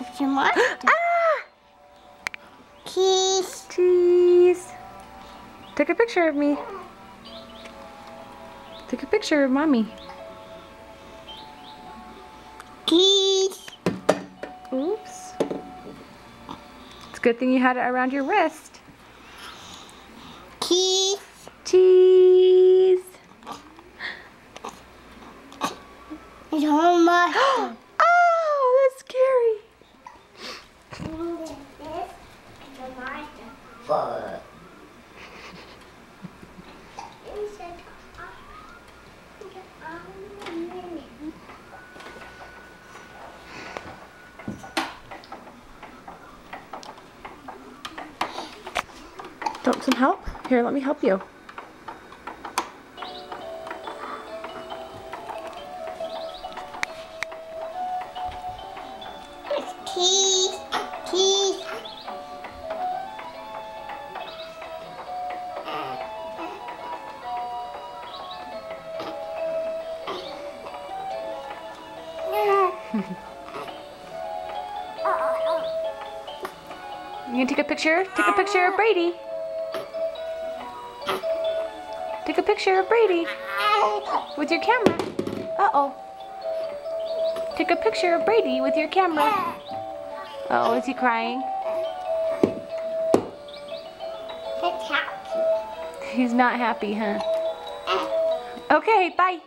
It's your monster. Ah! Cheese. Cheese. Take a picture of me. Take a picture of mommy. Cheese. Oops. It's a good thing you had it around your wrist. Cheese. Cheese. It's your monster. Oh, that's scary. Want some help? Here, let me help you. Cheese. Cheese. You gonna take a picture? Take a picture of Brady. Take a picture of Brady with your camera. Uh-oh. Take a picture of Brady with your camera. Uh-oh, is he crying? It's happy. He's not happy, huh? Okay, bye.